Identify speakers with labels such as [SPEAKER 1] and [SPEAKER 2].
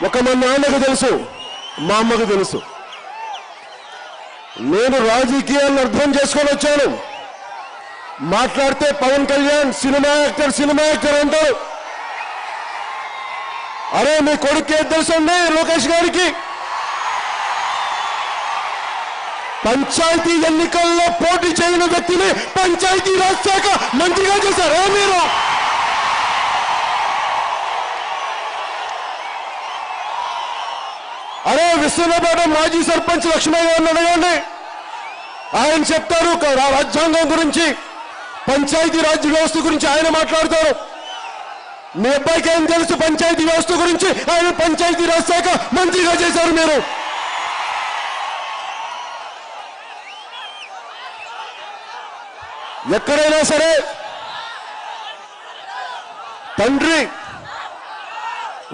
[SPEAKER 1] ఒక మా నాన్నకు తెలుసు, మా అమ్మకు తెలుసు. నేను రాజకీయాలను అర్థం చేసుకొని వచ్చాను. మాట్లాడితే పవన్ కళ్యాణ్ సినిమా యాక్టర్ అంటారు. అరే మీ కొడుకు ఏది తెలుసండి లోకేష్ గారికి? పంచాయతీ ఎన్నికల్లో పోటీ చేయని వ్యక్తిని పంచాయతీ రాజ్ శాఖ మంత్రిగా చేశారు మీరు. అరే విశ్వనాథ మాజీ సర్పంచ్ లక్ష్మయ్య గారిని అడగండి, ఆయన చెప్తారు రాజ్యాంగం గురించి, పంచాయతీ రాజ్ వ్యవస్థ గురించి ఆయన మాట్లాడతారు. మీ అబ్బాయికి ఏం తెలుసు పంచాయతీ వ్యవస్థ గురించి? ఆయన పంచాయతీ రాజ్ శాఖ మంత్రిగా చేశారు మీరు. ఎక్కడైనా సరే తండ్రి